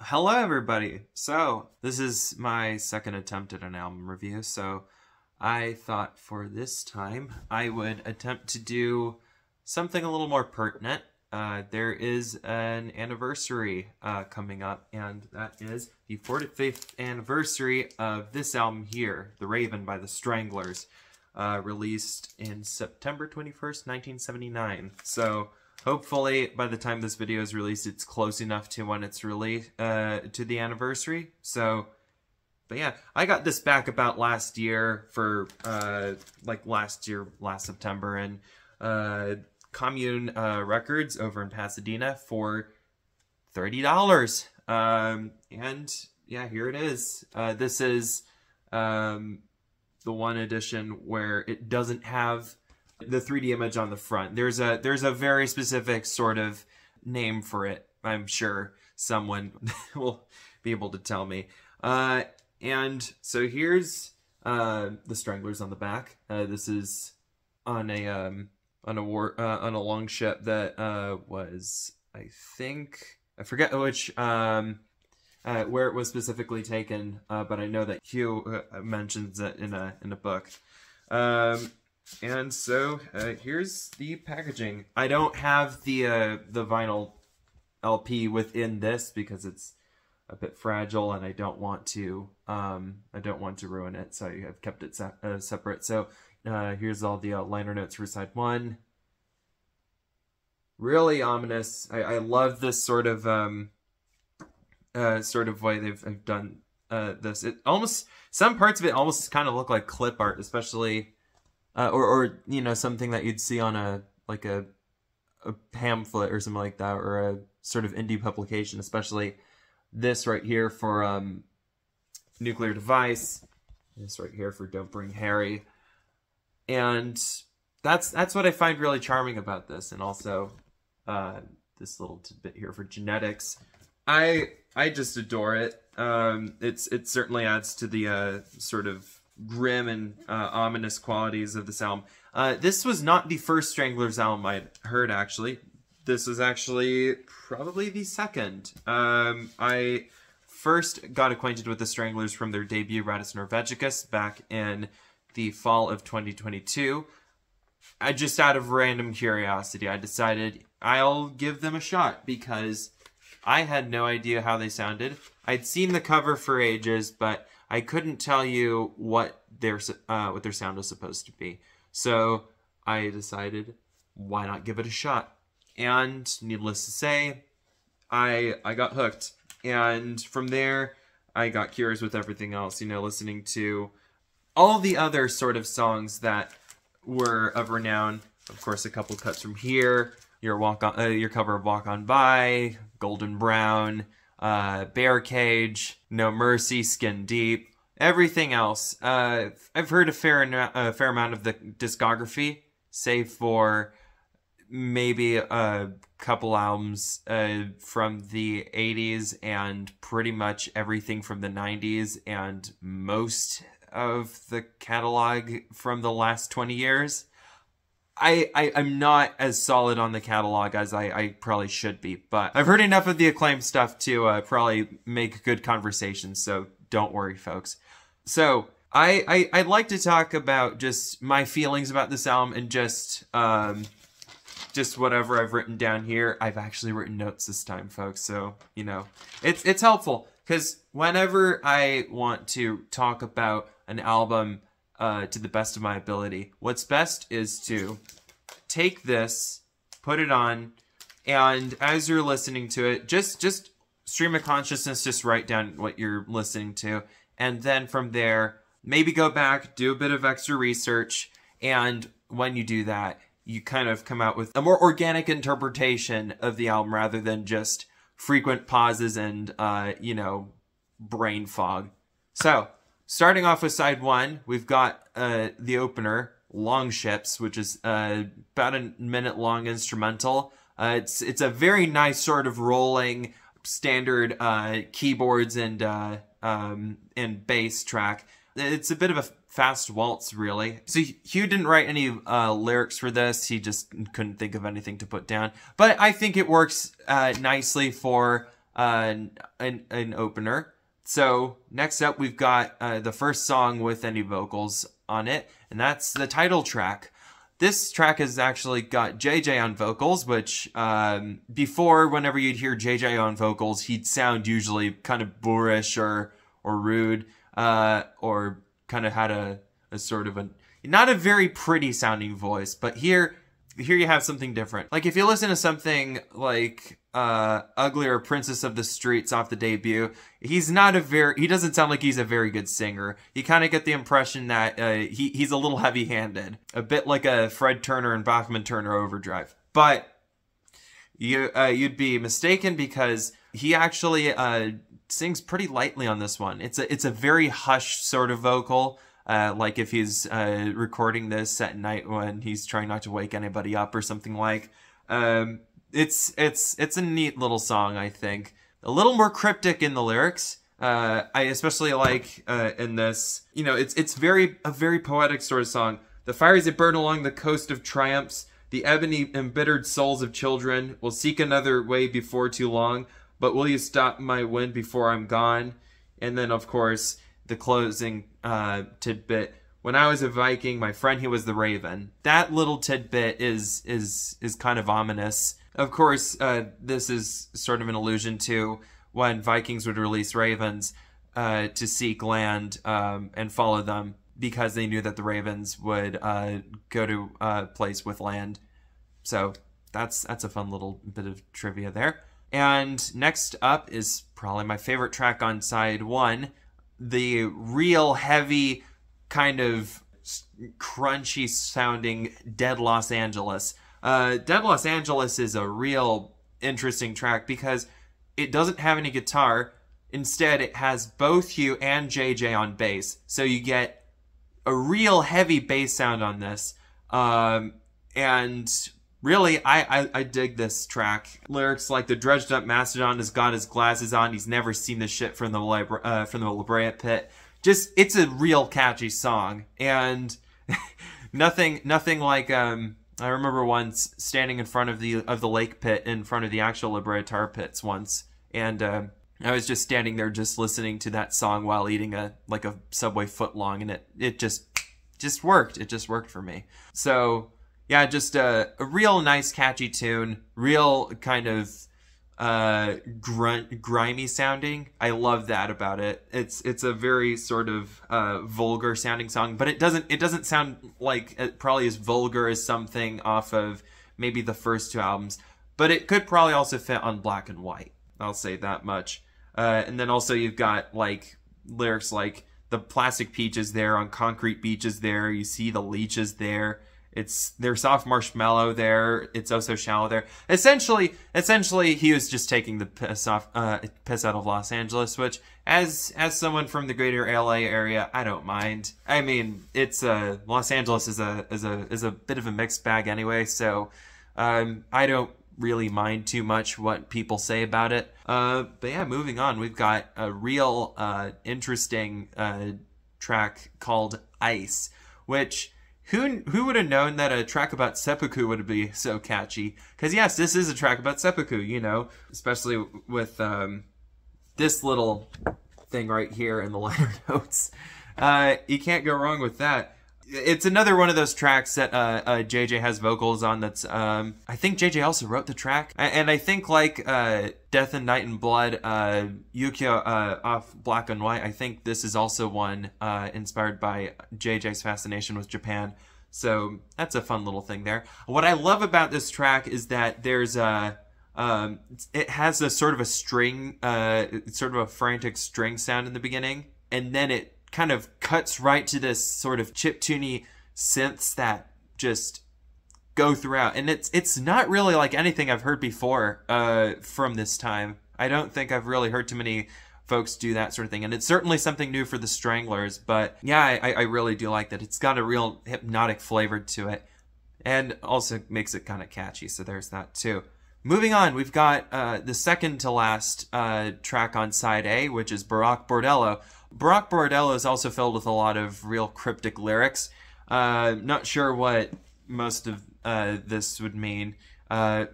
Hello everybody! So, this is my second attempt at an album review, so I thought for this time I would attempt to do something a little more pertinent. There is an anniversary coming up, and that is the 45th anniversary of this album here, The Raven by the Stranglers, released in September 21st, 1979. So, hopefully, by the time this video is released, it's close enough to when it's released, to the anniversary. So, but yeah, I got this back about last year for, last September, and, Commune, Records over in Pasadena for $30. And yeah, here it is. This is, the one edition where it doesn't have the 3D image on the front. There's a very specific sort of name for it. I'm sure someone will be able to tell me. And so here's the Stranglers on the back. This is on a longship that was, I forget which where it was specifically taken, but I know that Hugh mentions it in a book. And so, here's the packaging. I don't have the vinyl LP within this because it's a bit fragile and I don't want to ruin it, so I've kept it separate. So, here's all the liner notes for side one. Really ominous. I love this sort of way they've done this. It almost, some parts of it almost kind of look like clip art, especially or you know, something that you'd see on a pamphlet or something like that, or a sort of indie publication, especially this right here for Nuclear Device, this right here for Don't Bring Harry. And that's what I find really charming about this, and also this little tidbit here for Genetics. I just adore it. It certainly adds to the sort of grim and ominous qualities of this album. This was not the first Stranglers album I'd heard, actually. This was actually probably the second. I first got acquainted with the Stranglers from their debut, Radis Norvegicus, back in the fall of 2022. Just out of random curiosity, I decided I'll give them a shot because I had no idea how they sounded. I'd seen the cover for ages, but I couldn't tell you what their sound was supposed to be. So I decided, why not give it a shot? And needless to say, I got hooked. And from there, I got curious with everything else, you know, listening to all the other sort of songs that were of renown. Of course, a couple cuts from here, your cover of Walk On By, Golden Brown, Bear Cage, No Mercy, Skin Deep, everything else. I've heard a fair amount of the discography, save for maybe a couple albums from the 80s and pretty much everything from the 90s and most of the catalog from the last 20 years. I'm not as solid on the catalog as I probably should be, but I've heard enough of the Acclaimed stuff to probably make good conversation, so don't worry, folks. So, I'd like to talk about just my feelings about this album and just whatever I've written down here. I've actually written notes this time, folks, so, you know, it's helpful, because whenever I want to talk about an album to the best of my ability, what's best is to take this, put it on, and as you're listening to it, just stream of consciousness, just write down what you're listening to, and then from there, maybe go back, do a bit of extra research, and when you do that, you kind of come out with a more organic interpretation of the album rather than just frequent pauses and, you know, brain fog. So, starting off with side one, we've got the opener, Longships, which is about a minute-long instrumental. It's a very nice sort of rolling, standard keyboards and bass track. It's a bit of a fast waltz, really. So Hugh didn't write any lyrics for this. He just couldn't think of anything to put down. But I think it works nicely for an opener. So next up, we've got the first song with any vocals on it, and that's the title track. This track has actually got JJ on vocals, which before, whenever you'd hear JJ on vocals, he'd sound usually kind of boorish or rude, or kind of had a sort of not a very pretty sounding voice. But here you have something different. Like if you listen to something like Ugly or Princess of the Streets off the debut, he doesn't sound like he's a very good singer. You kind of get the impression that he's a little heavy-handed, a bit like a Fred Turner and Bachman-Turner Overdrive. But you'd be mistaken, because he actually sings pretty lightly on this one. It's a very hushed sort of vocal. Like if he's recording this at night when he's trying not to wake anybody up or something like. It's a neat little song, I think. A little more cryptic in the lyrics. I especially like in this. You know, it's a very poetic sort of song. The fires that burn along the coast of triumphs, the ebony embittered souls of children will seek another way before too long. But will you stop my wind before I'm gone? And then, of course, the closing tidbit. When I was a Viking, my friend, he was the Raven. That little tidbit is kind of ominous. Of course, this is sort of an allusion to when Vikings would release ravens to seek land and follow them, because they knew that the ravens would go to a place with land. So that's a fun little bit of trivia there. And next up is probably my favorite track on side one, the real heavy, kind of crunchy sounding Dead Los Angeles. Dead Los Angeles is a real interesting track because it doesn't have any guitar. Instead, it has both Hugh and JJ on bass. So you get a real heavy bass sound on this. And really, I dig this track. Lyrics like, the dredged up Mastodon has got his glasses on. He's never seen the shit from the La Brea pit. Just, it's a real catchy song. And nothing like, I remember once standing in front of the lake pit, in front of the actual La Brea tar pits once. And I was just standing there just listening to that song while eating a Subway footlong, and it just worked. It just worked for me. So yeah, just a real nice catchy tune, real kind of grimy sounding. I love that about it. It's a very sort of vulgar sounding song, but it doesn't sound like it probably as vulgar as something off of maybe the first two albums, but it could probably also fit on Black and White. I'll say that much. And then also you've got like lyrics like, the plastic peach is there on concrete beaches there. You see the leeches there. There's soft marshmallow there. It's oh so shallow there. Essentially, he was just taking the piss out of Los Angeles, which, as someone from the greater LA area, I don't mind. I mean, it's Los Angeles is a bit of a mixed bag anyway, so I don't really mind too much what people say about it. But yeah, moving on, we've got a real interesting track called Ice, which who would have known that a track about seppuku would be so catchy? Because yes, this is a track about seppuku, you know, especially with this little thing right here in the liner notes. You can't go wrong with that. It's another one of those tracks that JJ has vocals on. That's I think JJ also wrote the track, and I think like Death and Night and Blood, Yukio off Black and White. I think this is also one inspired by JJ's fascination with Japan. So that's a fun little thing there. What I love about this track is that there's it has a sort of a string, sort of a frantic string sound in the beginning, and then it kind of cuts right to this sort of chiptune synths that just go throughout, and it's not really like anything I've heard before from this time. I don't think I've really heard too many folks do that sort of thing, and it's certainly something new for the Stranglers. But yeah, I really do like that. It's got a real hypnotic flavor to it, and also makes it kind of catchy. So there's that too. Moving on, we've got the second to last track on side A, which is Baroque Bordello. Baroque Bordello is also filled with a lot of real cryptic lyrics. Not sure what most of this would mean.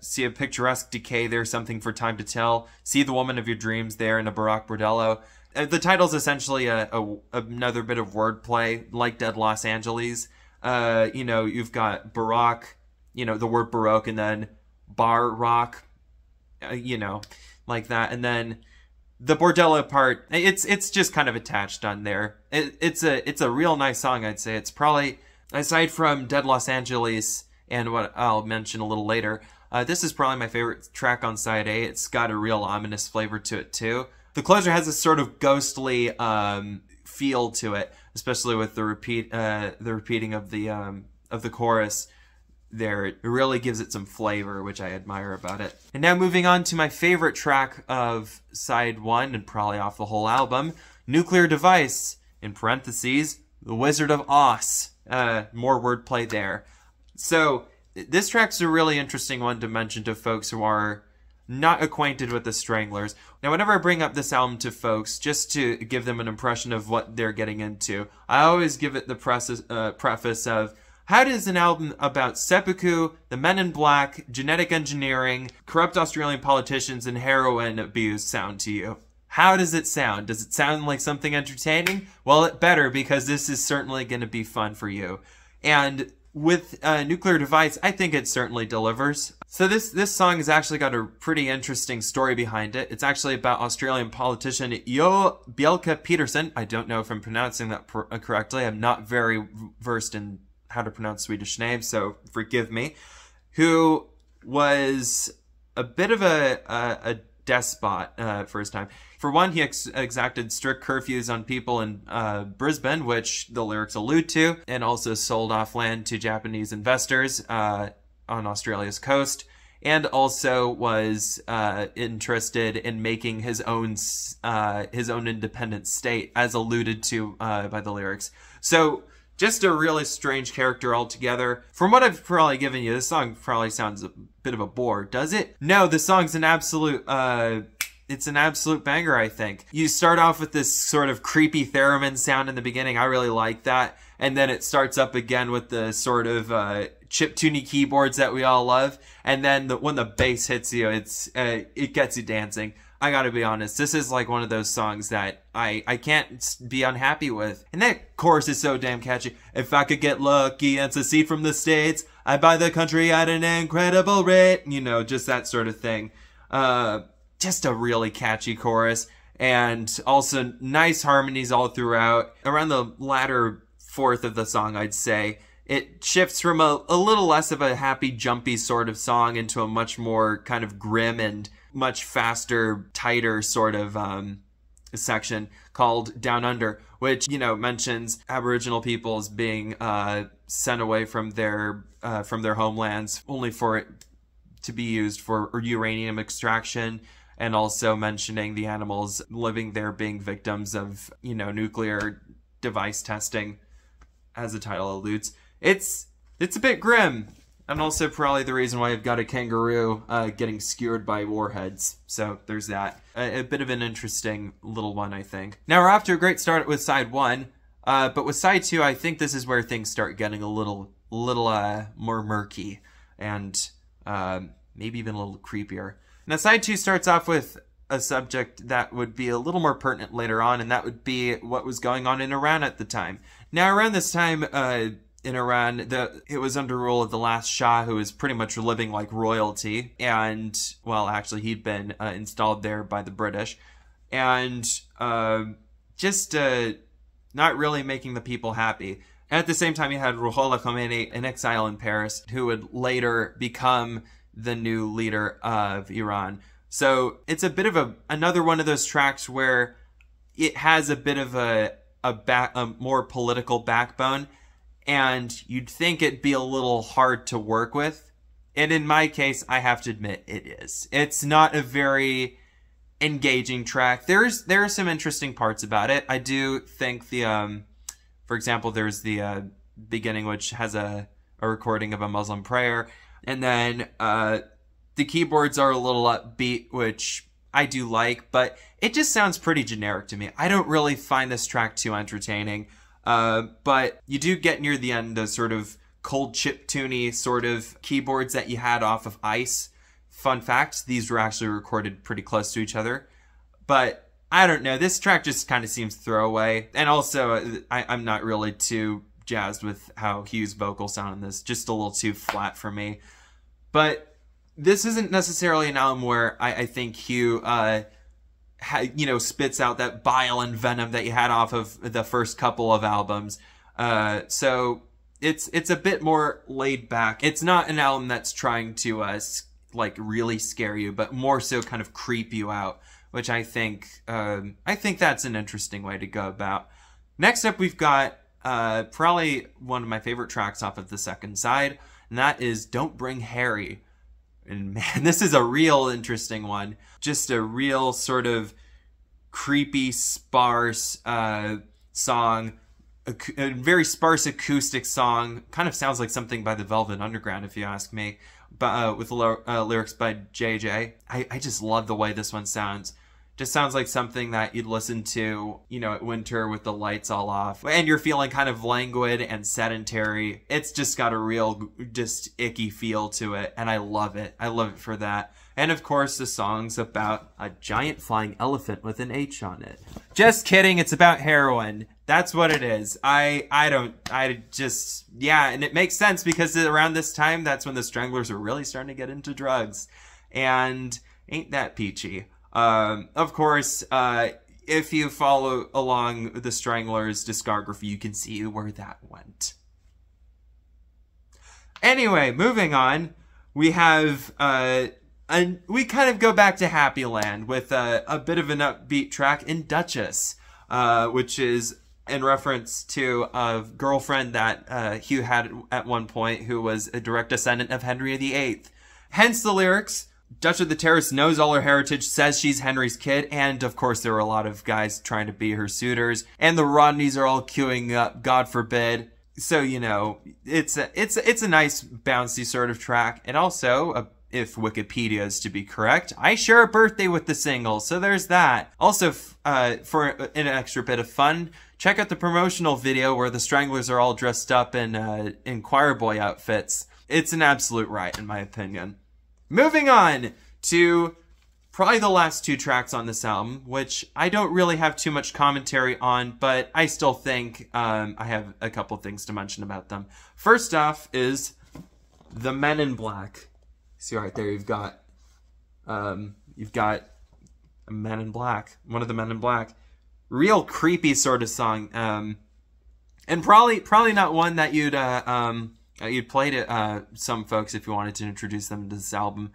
See a picturesque decay there, something for time to tell. See the woman of your dreams there in a Baroque bordello. The title's essentially another bit of wordplay, like Dead Los Angeles. You know, you've got Baroque, you know, the word Baroque, and then bar rock, you know, like that. And then the bordello part, it's just kind of attached on there. It's a real nice song, I'd say. It's probably, aside from Dead Los Angeles and what I'll mention a little later, this is probably my favorite track on side A. It's got a real ominous flavor to it too. The closer has a sort of ghostly feel to it, especially with the repeating of the chorus there. It really gives it some flavor, which I admire about it. And now moving on to my favorite track of side 1, and probably off the whole album, Nuclear Device, in parentheses, The Wizard of Oz. More wordplay there. So this track's a really interesting one to mention to folks who are not acquainted with the Stranglers. Now, whenever I bring up this album to folks, just to give them an impression of what they're getting into, I always give it the preface of, how does an album about seppuku, the Men in Black, genetic engineering, corrupt Australian politicians, and heroin abuse sound to you? How does it sound? Does it sound like something entertaining? Well, it better, because this is certainly going to be fun for you. And with Nuclear Device, I think it certainly delivers. So this song has actually got a pretty interesting story behind it. It's actually about Australian politician Jo Bjelke Petersen. I don't know if I'm pronouncing that correctly. I'm not very versed in how to pronounce Swedish names, so forgive me. Who was a bit of a despot for his time. For one, he exacted strict curfews on people in Brisbane, which the lyrics allude to, and also sold off land to Japanese investors on Australia's coast, and also was interested in making his own independent state, as alluded to by the lyrics. So just a really strange character altogether. From what I've probably given you, this song probably sounds a bit of a bore, does it? No, the song's an absolute, it's an absolute banger, I think. You start off with this sort of creepy theremin sound in the beginning. I really like that. And then it starts up again with the sort of chiptune keyboards that we all love. And then when the bass hits you, it gets you dancing. I gotta be honest, this is like one of those songs that I can't be unhappy with. And that chorus is so damn catchy. If I could get lucky and secede from the States, I'd buy the country at an incredible rate. You know, just that sort of thing. Just a really catchy chorus. And also nice harmonies all throughout. Around the latter fourth of the song, I'd say, it shifts from a little less of a happy, jumpy sort of song into a much more kind of grim and much faster, tighter sort of section called Down Under, which, you know, mentions Aboriginal peoples being sent away from their homelands only for it to be used for uranium extraction, and also mentioning the animals living there being victims of, you know, nuclear device testing, as the title alludes. It's a bit grim. And also probably the reason why I've got a kangaroo getting skewered by warheads. So there's that. A bit of an interesting little one, I think. Now we're off to a great start with side 1. But with side 2, I think this is where things start getting a little more murky. And maybe even a little creepier. Now side 2 starts off with a subject that would be a little more pertinent later on. And that would be what was going on in Iran at the time. Now around this time, in Iran, it was under rule of the last Shah, who was pretty much living like royalty. And, well, actually, he'd been installed there by the British. And just not really making the people happy. And at the same time, you had Ruhollah Khomeini in exile in Paris, who would later become the new leader of Iran. So it's a bit of another one of those tracks where it has a bit of a more political backbone. And you'd think it'd be a little hard to work with. And in my case, I have to admit it is. It's not a very engaging track. There are some interesting parts about it. I do think for example, there's the beginning, which has a recording of a Muslim prayer. And then the keyboards are a little upbeat, which I do like. But it just sounds pretty generic to me. I don't really find this track too entertaining. But you do get near the end a sort of cold chiptune-y sort of keyboards that you had off of Ice. Fun fact, these were actually recorded pretty close to each other. But I don't know, this track just kind of seems throwaway. And also, I'm not really too jazzed with how Hugh's vocals sound in this. Just a little too flat for me. But this isn't necessarily an album where I think Hugh, spits out that bile and venom that you had off of the first couple of albums. So it's a bit more laid back. It's not an album that's trying to really scare you, but more so kind of creep you out, which I think that's an interesting way to go about. Next up, we've got probably one of my favorite tracks off of the second side, and that is Don't Bring Harry. And man, this is a real interesting one. Just a real sort of creepy, sparse song. A very sparse acoustic song. Kind of sounds like something by the Velvet Underground, if you ask me. But with lyrics by JJ. I just love the way this one sounds. Just sounds like something that you'd listen to, at winter with the lights all off. And you're feeling kind of languid and sedentary. It's just got a real, just icky feel to it. And I love it. I love it for that. And of course, the song's about a giant flying elephant with an H on it. Just kidding. It's about heroin. That's what it is. And it makes sense because around this time, that's when the Stranglers are really starting to get into drugs. And ain't that peachy. Of course, if you follow along the Stranglers discography, you can see where that went. Anyway, moving on, we have, we kind of go back to Happy Land with a bit of an upbeat track in Duchess, which is in reference to a girlfriend that Hugh had at one point who was a direct descendant of Henry VIII. Hence the lyrics. Duchess of the Terrace knows all her heritage, says she's Henry's kid, and of course there were a lot of guys trying to be her suitors, and the Rodneys are all queuing up, God forbid. So, it's a nice bouncy sort of track, and also, if Wikipedia is to be correct, I share a birthday with the single, so there's that. Also, for an extra bit of fun, check out the promotional video where the Stranglers are all dressed up in choir boy outfits. It's an absolute riot, in my opinion. Moving on to probably the last two tracks on this album, which I don't really have too much commentary on, but I still think I have a couple things to mention about them. First off is the Men in Black. See right there, you've got a Men in Black, one of the Men in Black. Real creepy sort of song, and probably not one that you'd play to some folks if you wanted to introduce them to this album.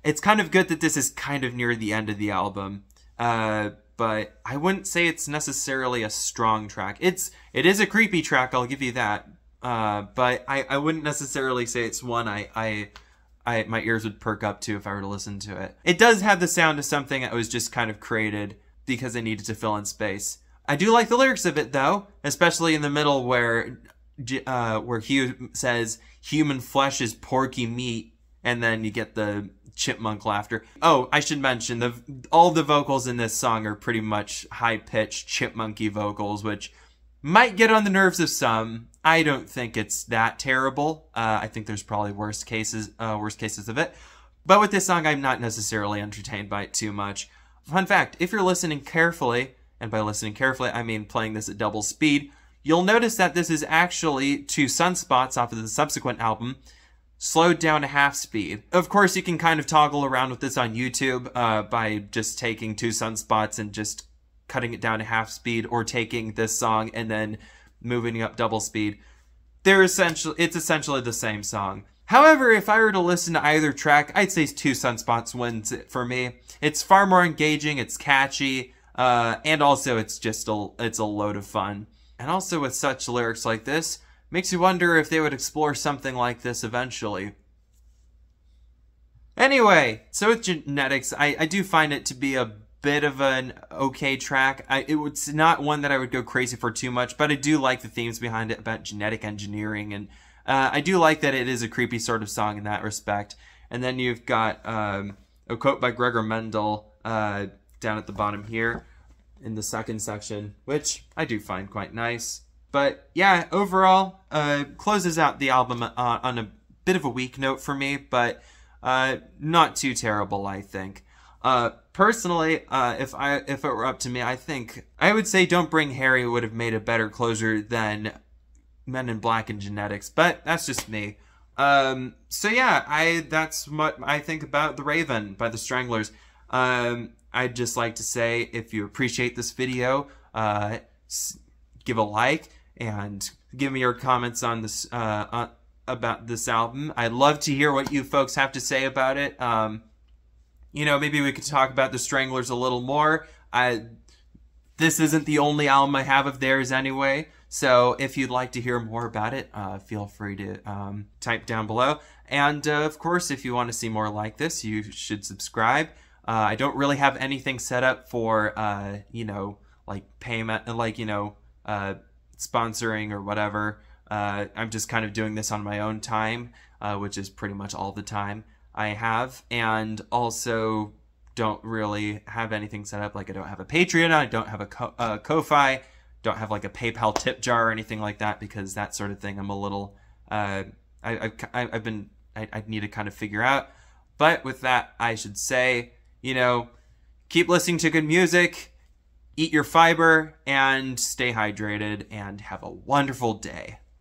It's kind of good that this is kind of near the end of the album, but I wouldn't say it's necessarily a strong track. It is a creepy track, I'll give you that, but I wouldn't necessarily say it's one my ears would perk up to if I were to listen to it. It does have the sound of something that was just kind of created because they needed to fill in space. I do like the lyrics of it though, especially in the middle where Hugh says, human flesh is porky meat, and then you get the chipmunk laughter. Oh, I should mention, all the vocals in this song are pretty much high-pitched chipmunky vocals, which might get on the nerves of some. I don't think it's that terrible. I think there's probably worse cases of it. But with this song, I'm not necessarily entertained by it too much. Fun fact, if you're listening carefully, and by listening carefully, I mean playing this at double speed, you'll notice that this is actually 2 sunspots off of the subsequent album, slowed down to half speed. Of course, you can kind of toggle around with this on YouTube by just taking 2 sunspots and just cutting it down to half speed, or taking this song and then moving up double speed. It's essentially the same song. However, if I were to listen to either track, I'd say 2 sunspots wins it for me. It's far more engaging, it's catchy, and also it's a load of fun. And also with such lyrics like this, makes you wonder if they would explore something like this eventually. Anyway, so with Genetics, I do find it to be a bit of an okay track. It's not one that I would go crazy for too much, but I do like the themes behind it about genetic engineering, and I do like that it is a creepy sort of song in that respect. And then you've got a quote by Gregor Mendel down at the bottom here in the second section, which I do find quite nice. But yeah, overall, closes out the album on a bit of a weak note for me, but not too terrible, I think. Personally, if it were up to me, I think I would say Don't Bring Harry would have made a better closer than Men in Black and Genetics, but that's just me. So yeah, that's what I think about The Raven by the Stranglers. I'd just like to say, if you appreciate this video, give a like and give me your comments on this about this album. I'd love to hear what you folks have to say about it. You know, maybe we could talk about the Stranglers a little more. This isn't the only album I have of theirs anyway, so if you'd like to hear more about it, feel free to type down below. And of course, if you want to see more like this, you should subscribe. I don't really have anything set up for, you know, like payment, like, you know, sponsoring or whatever. I'm just kind of doing this on my own time, which is pretty much all the time I have, and also don't really have anything set up. Like, I don't have a Patreon, I don't have a Ko-Fi, don't have like a PayPal tip jar or anything like that, because that sort of thing I'm a little I need to kind of figure out. But with that, I should say, you know, keep listening to good music, eat your fiber, and stay hydrated, and have a wonderful day.